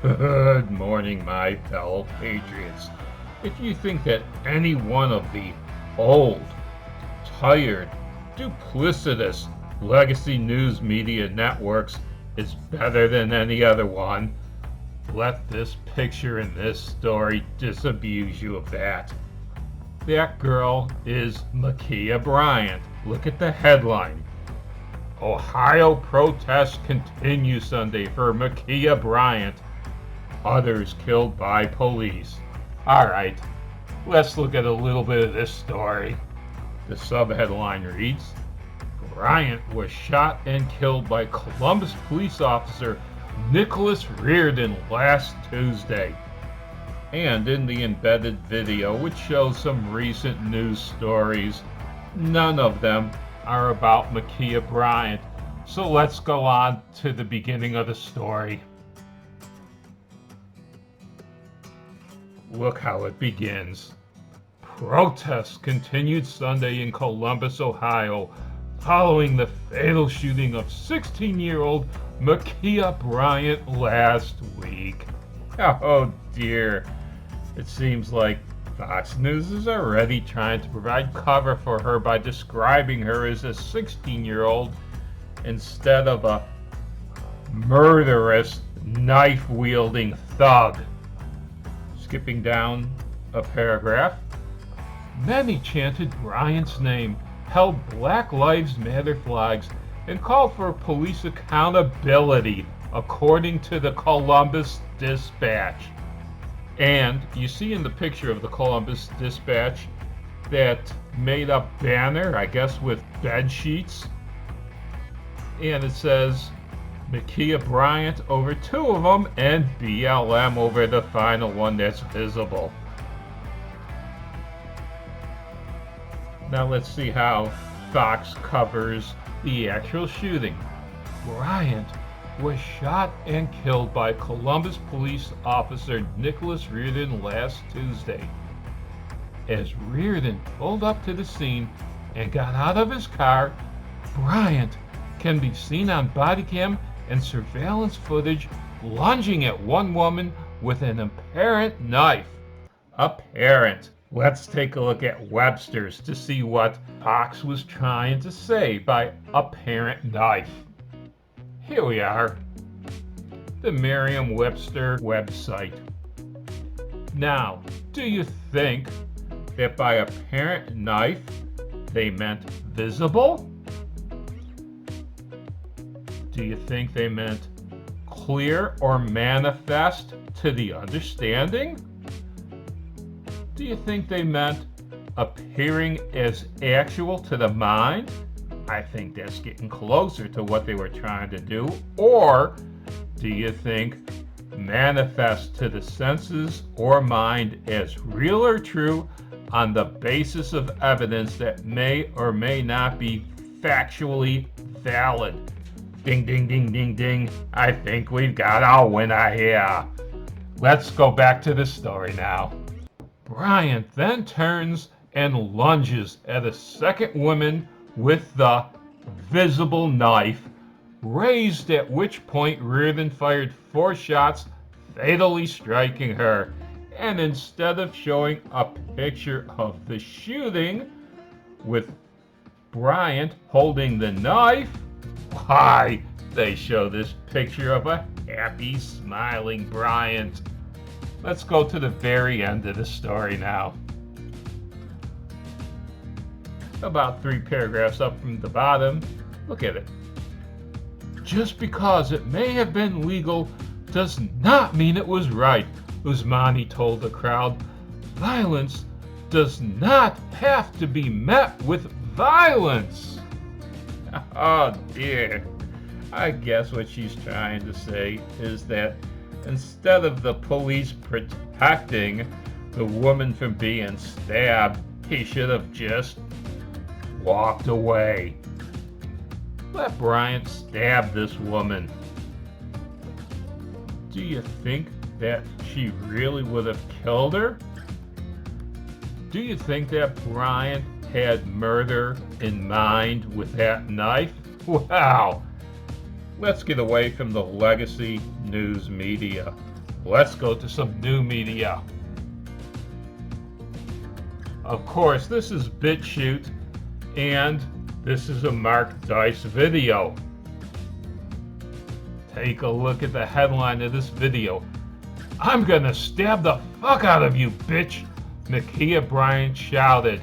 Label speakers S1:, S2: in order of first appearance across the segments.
S1: Good morning, my fellow patriots. If you think that any one of the old, tired, duplicitous legacy news media networks is better than any other one, let this picture in this story disabuse you of that. That girl is Ma'Khia Bryant. Look at the headline. Ohio protests continue Sunday for Ma'Khia Bryant. Others killed by police. Alright, let's look at a little bit of this story. The subheadline reads, Bryant was shot and killed by Columbus police officer Nicholas Reardon last Tuesday. And in the embedded video, which shows some recent news stories, none of them are about Ma'Khia Bryant. So let's go on to the beginning of the story. Look how it begins. Protests continued Sunday in Columbus, Ohio, following the fatal shooting of 16-year-old Ma'Khia Bryant last week. Oh dear. It seems like Fox News is already trying to provide cover for her by describing her as a 16-year-old instead of a murderous, knife-wielding thug. Skipping down a paragraph, many chanted Bryant's name, held Black Lives Matter flags, and called for police accountability, according to the Columbus Dispatch. And you see in the picture of the Columbus Dispatch that made up banner, I guess with bed sheets, and it says Ma'Khia Bryant over two of them and BLM over the final one that's visible. Now let's see how Fox covers the actual shooting. Bryant was shot and killed by Columbus police officer Nicholas Reardon last Tuesday. As Reardon pulled up to the scene and got out of his car, Bryant can be seen on body cam and surveillance footage lunging at one woman with an apparent knife. Apparent. Let's take a look at Webster's to see what Fox was trying to say by apparent knife. Here we are. The Merriam-Webster website. Now, do you think that by apparent knife they meant visible? Do you think they meant clear or manifest to the understanding? Do you think they meant appearing as actual to the mind? I think that's getting closer to what they were trying to do. Or do you think manifest to the senses or mind as real or true on the basis of evidence that may or may not be factually valid? Ding, ding, ding, ding, ding. I think we've got our winner here. Let's go back to the story now. Bryant then turns and lunges at a second woman with the visible knife, raised, at which point Reardon fired 4 shots, fatally striking her. And instead of showing a picture of the shooting with Bryant holding the knife, why, they show this picture of a happy, smiling Bryant. Let's go to the very end of the story now. About 3 paragraphs up from the bottom, look at it. Just because it may have been legal does not mean it was right, Usmani told the crowd. Violence does not have to be met with violence. Oh dear. I guess what she's trying to say is that instead of the police protecting the woman from being stabbed, he should have just walked away. Let Bryant stab this woman. Do you think that she really would have killed her? Do you think that Bryant had murder in mind with that knife? Wow! Let's get away from the legacy news media. let's go to some new media. Of course, this is BitChute, and this is a Mark Dice video. Take a look at the headline of this video. "I'm gonna stab the fuck out of you, bitch," Ma'Khia Bryant shouted.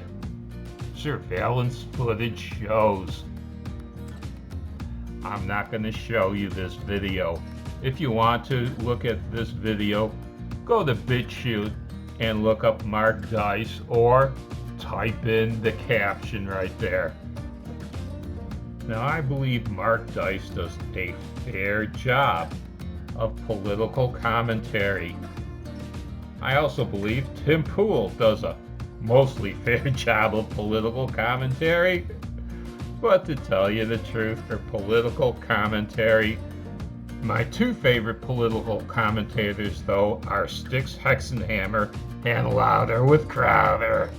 S1: Surveillance footage shows. I'm not going to show you this video. If you want to look at this video, go to BitChute and look up Mark Dice or type in the caption right there. Now, I believe Mark Dice does a fair job of political commentary. I also believe Tim Pool does a mostly fair job of political commentary. But to tell you the truth, for political commentary, my two favorite political commentators, though, are Styx Hexenhammer and Louder with Crowder.